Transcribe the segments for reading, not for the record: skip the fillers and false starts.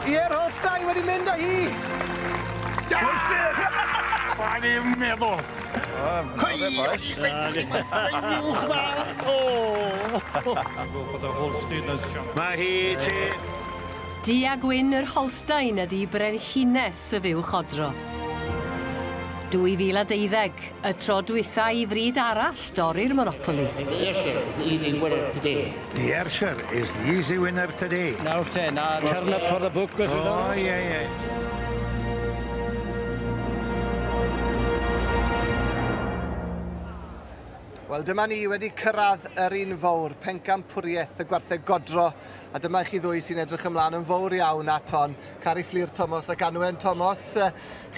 Ie'r Holstein wedi mynd â hi. Mae'n i'n meddwl. Mae hi ti. Du a gwyn yr Holstein ydi brenhines y Fuwch Odro. 2012, y tro dwytha i fryd arall dorri'r Monopoly. The Ayrshire is the easy winner today. The Ayrshire is the easy winner today. Now 10, turn up for the book. Oh, yeah. Wel, dyma ni wedi cyrraedd yr un fawr, Pencampwriaeth y Buwch Odro, a dyma chi ddwy sy'n edrych ymlaen yn fawr iawn at hon. Cari Fflir Thomas ac Anwen Thomas.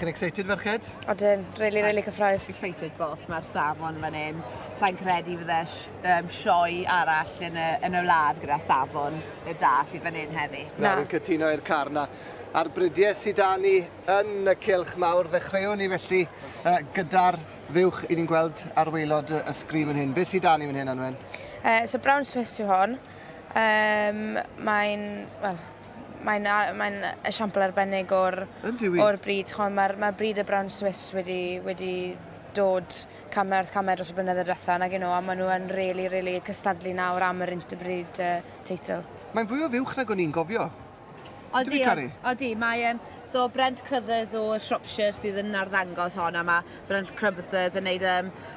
Chi'n excited ferched? Odyn, really cyffroes. Excited both, mae'r safon fan hyn. Sa'n credu fydde sioe arall yn y wlad gyda safon y da sydd fan hyn heddi. Na, fi'n cytuno i'r car na. A'r brydiau sydd â ni yn y cylch mawr, ddechreuwn ni felly gyda'r fuwch i ni'n gweld ar waelod y sgrin fan hyn. Be sydd â ni fan hyn, Anwen? So Brown Swiss yw hon. Mae'n esiampl arbennig o'r bryd. Mae'r bryd y Brown Swiss wedi dod camer dros y blynyddoedd diwethaf nag a maen nhw yn really cystadlu nawr am yr Interbreed teitl. Mae'n fwy o fuwch nag o'n i'n gofio. Odi, mae so Brent Crothers o Shropshire sydd yn arddangos hon, a mae Brent Crothers yn neud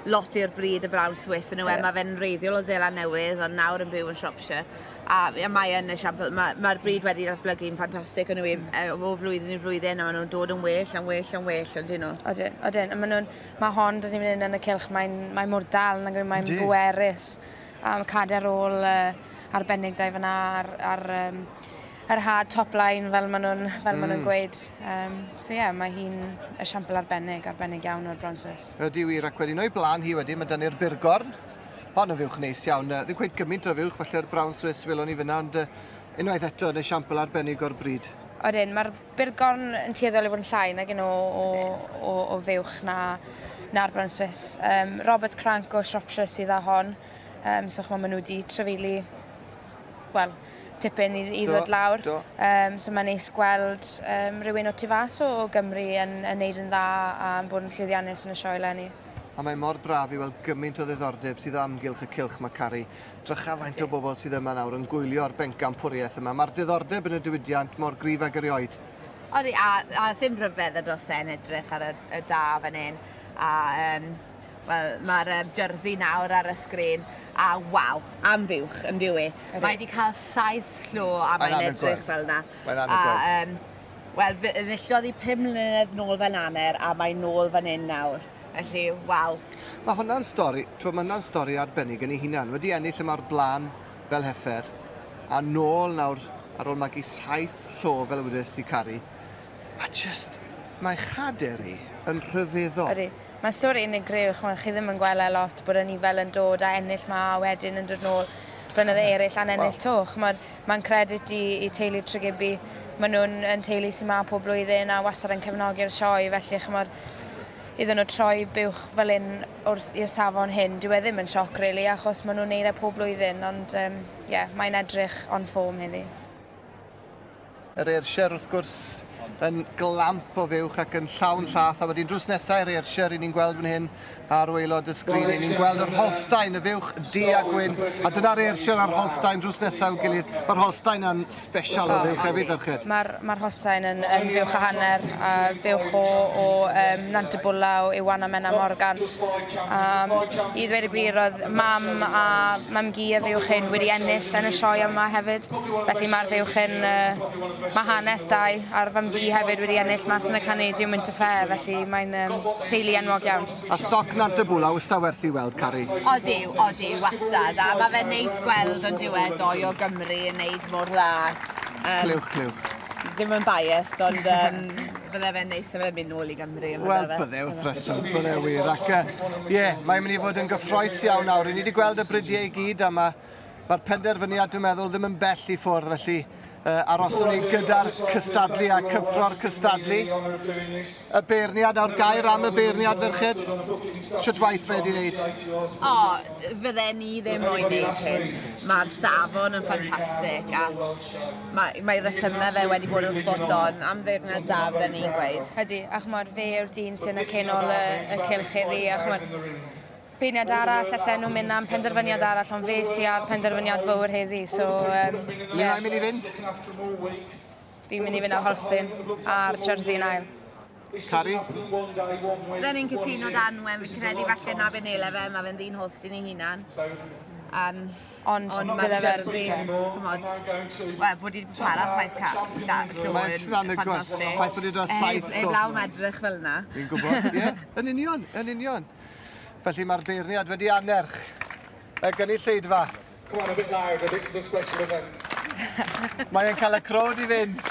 lot i'r bryd y Brown Swiss yn yw, mae fe'n reiddiol o Zeeland Newydd, ond nawr yn byw yn Shropshire. A mae yn esiampl, mae'r bryd wedi datblygu'n ffantastig yn yw, o flwyddyn i flwyddyn, a maen nhw'n dod yn well, ond dyn nhw. Odyn, mae hon, dyn ni'n mynd yn y cylch, mae'n mor dal, mae'n bwerus, a mae cadair ôl arbennig da i fyna ar hard top line fel maen nhw'n gweud. Mae hi'n esiampl arbennig iawn o'r Brown Swiss. Ydy wir, ac wedi nhw'n blaen hi wedi, mae dynnu'r Burgorn. Hon yn fuwch neis iawn. Ddim gweud gymaint o fuwch, falle'r Brown Swiss welon ni fyna, ond unwaith eto yn esiampl arbennig o'r bryd. Odyn, mae'r Burgorn yn tueddol i fod yn llai nag o fuwch na'r Brown Swiss. Robert Crank o Shropshire sydd â hon, so maen nhw wedi trefili tipyn i ddod lawr. So mae'n neis gweld rhywun o tu fas o Gymru yn neud yn dda a yn bod yn llwyddiannus yn y sioe leni. A mae mor braf i weld gymaint o ddiddordeb sydd amgylch y cylch mae Cari. Drycha faint o bobl sydd yma nawr yn gwylio ar Pencampwriaeth yma. Mae'r diddordeb yn y diwydiant mor gryf ag erioed. Odi, a ddim rhyfedd y dosen edrych ar y da fan hyn. Mae'r jersey nawr ar y sgrin. A waw, am fuwch yn diwy. Mae wedi cael 7 llw a mae'n edrych fel yna. Mae'n anhygoel. Wel, enillodd i 5 mlynedd nôl fan aner a mae'n nôl fan hyn nawr. Felly, waw. Mae hwnna'n stori arbennig yn ei hunan. Wedi ennill yma'r blaen fel heffer. A nôl nawr ar ôl magu 7 llw fel wedys ti Cari. A mae chader i yn rhyfeddol. Mae'n stori unigryw, chi ddim yn gweld lot bod yn fel yn dod a ennill ma a wedyn yn dod nôl blynydde eraill a'n ennill to. Mae'n credit i teulu Tregibi. Maen nhw'n teulu sy'n ma pob blwyddyn a wastad yn cefnogi'r sioe, felly iddyn nhw troi buwch fel un i'r safon hyn. Dyw e ddim yn sioc, really, achos maen nhw'n neud pob blwyddyn, ond mae'n edrych on ffom heddi. Yr Ayrshire wrth gwrs yn glamp o fuwch ac yn llawn llath, a wedyn drws nesaf i'r Ayrshire i ni'n gweld fan hyn ar waelod y sgrin. I ni'n gweld yr Holstein, y fuwch du a gwyn, a dyna'r Ayrshire a'r Holstein drws nesaf i'w gilydd. Mae'r Holstein yn special o fuwch hefyd, ferched. Mae'r Holstein yn fuwch a hanner, fuwch o Nant y Bwlaw, Iwan a Menna Morgan. I ddweud y gwir, oedd mam gi y fuwch hyn wedi ennill yn y sioe yma hefyd. Felly mae'r fuwch hyn, mae hanes dau, a'r fam gi hefyd wedi ennill mas yn y Canadian Winter Fair, felly mae'n teulu enwog iawn. A stoc Nant y Bwlaw, ystad werth i weld, Cari? Odi, wastad. A mae fe'n neis gweld yn diwedd doi o Gymru yn neud mor dda. Clywch. Ddim yn biased, ond bydde fe'n neis a fe'n mynd nôl i Gymru. Wel, bydde wrth reswm, bydde wir. Ac mae'n mynd i fod yn gyffroes iawn nawr. Ni wedi gweld y brydiau i gyd, a mae'r penderfyniad, dwi'n meddwl, ddim yn bell i ffwrdd, felly aroswn ni gyda'r cystadlu a cyffro'r cystadlu. Y beirniad o'r gair am y beirniad ferched. Sut waith mae wedi wneud? O, fydde ni ddim moyn neud hyn. Mae'r safon yn ffantastig a mae resymau fe wedi bod yn spot on am feirniad da fydde ni'n gweud. Ydy, a chymod fe yw'r dyn sy'n y cenol y cylch iddi, a chymod beirniad arall, allan nhw'n mynd am penderfyniad arall, ond fe sy'n ar penderfyniad fawr heddi, so... Ni'n mynd i fynd? Fi'n mynd i fynd ar Holstein a'r jersey yn ail. Cari? Byddwn ni'n cytuno Danwen, fi'n credu falle na fe'n ele fe, mae fe'n ddyn Holstein ei hunan. Ond mae'r jersey, chymod, bod wedi para 7 cap i Mae'n ffantastig. ffaith bod wedi dod 7 Ei blawn edrych fel yna. Fi'n gwybod, ie. Yn union. Felly mae'r beirniad wedi anerch y gynulleidfa. Mae'n cael y crowd i fynd.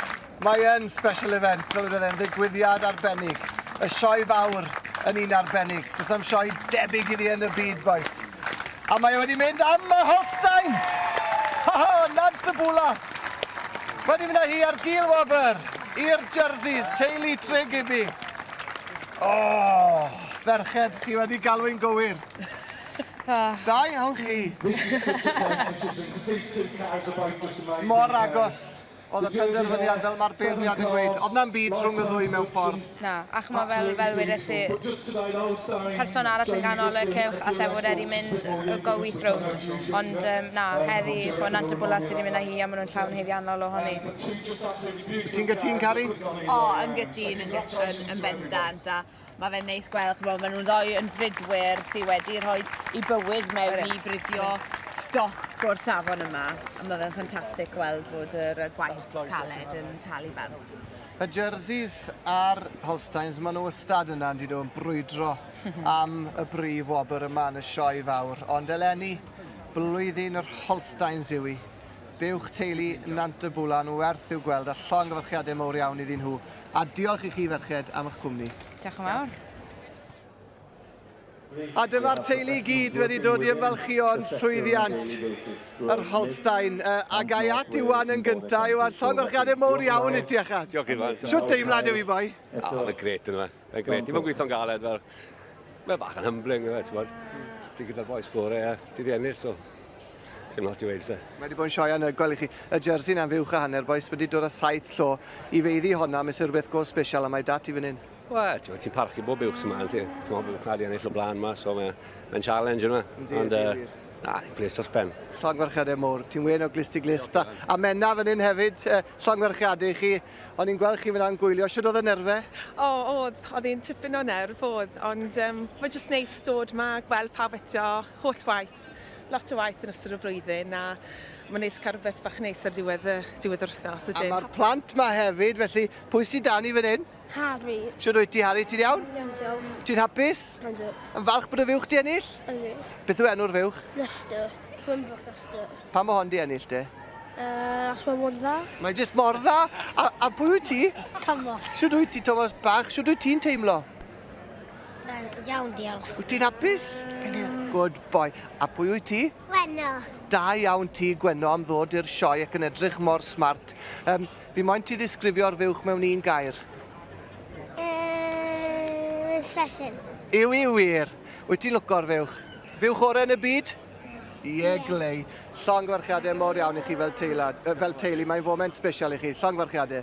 Mae'n special event, fel ydyn nhw'n ddigwyddiad arbennig. Y sioe fawr yn un arbennig. Does am sioe debyg iddi yn y byd, boys. A mae wedi mynd am y Holstein! Nant y bwla! Wedi mynd â hi ar gil wobr i'r jerseys, teulu trig i fi. Ferched, chi wedi galw'n gywir. Da iawn chi. Mor agos oedd y penderfyniad fel mae'r beirniad yn gweud. Oedd na'n byd rhwng y ddwy mewn ffordd. Na, ac mae fel wedes i, person arall yn ganol y cylch a lle fod wedi mynd y go wyth rownd. Ond na, heddi, fod nant y bwla sydd wedi mynd â hi a maen nhw'n llawn heddiannol ohoni. Ti'n gytun, Cari? O, yn gytun, yn bendant, a mae fe'n neis gweld, chymod, maen nhw'n ddoi yn brydwyr sydd wedi rhoi i bywyd mewn i bryddio stoc o'r safon yma. A mae fe'n ffantastig gweld bod yr gwaith caled yn talu bant. Y jerseys a'r Holsteins, maen nhw ystad yna yn nhw'n brwydro am y brif wobr yma yn y sioe fawr. Ond eleni, blwyddyn yr Holsteins yw i. Buwch teulu nant y bwla, nhw werth i'w gweld a llongyfarchiadau mawr iawn iddyn nhw. A diolch i chi ferched am eich cwmni. Diolch yn fawr. A dyma'r teulu i gyd wedi dod i ymfalchio'n llwyddiant yr Holstein. A gai at Iwan yn gyntaf. Iwan, llongyfarchiadau mawr iawn i ti achad. Diolch i fan. Siwt teimlad yw i boi? Mae'n gret yn yma. Mae'n gret. Mae'n gweithio'n galed fel... Mae'n bach yn humbling, ti'n bod. Ti'n gyda'r boi sgorau a ti di ennill, so... Sy'n lot i weid, se. Mae wedi bod yn sioe anhygoel i chi. Y jersey na'n fywch a hanner, boes wedi dod â 7 llo i feiddi honna, mes rhywbeth go special a mae dat i fan hyn. Wel, ti'n parchu bob buwch sy'n ma'n, ti. Ti'n meddwl bod wedi ennill o blaen yma, so mae'n challenge yma. Ond, na, plis dros pen. Llongfarchiadau mowr, ti'n wen o glist i glist. A menna fan hyn hefyd, llongfarchiadau chi. O'n i'n gweld chi fynd a'n gwylio, sydd oedd y nerfau? Oedd hi'n tipyn o nerf oedd, ond mae jyst neis dod yma, gweld pawb eto, holl waith. Lot o waith yn ystod o flwyddyn a mae'n neis cael rhywbeth bach neis ar diwedd yr wythnos. A mae'r plant ma hefyd, felly pwy sy'n dan i fan hyn? Harry. Siwr wyt ti, Harry, ti'n iawn? Iawn, diolch. Ti'n hapus? Yndw. Yn falch bod y fywch di ennill? Yndw. Beth yw enw'r fywch? Leicester. Pencampwriaeth Leicester. Pa mae hon di ennill, de? Os mae mor dda. Mae jyst mor dda. A pwy wyt ti? Thomas. Siwr wyt ti, Thomas Bach? Siwr wyt ti'n teimlo? Iawn, diolch. Wyt ti'n hapus? Good boy. A pwy wyt ti? Wenno. Da iawn ti, Gwenno, am ddod i'r sioe ac yn edrych mor smart. Fi moyn ti ddisgrifio'r fywch mewn un gair. Special. Yw i wir. Wyt ti'n lwco'r fywch? Fywch orau yn y byd? Ie, glei. Llongfarchiadau mor iawn i chi fel teulu. Mae'n foment special i chi. Llongfarchiadau.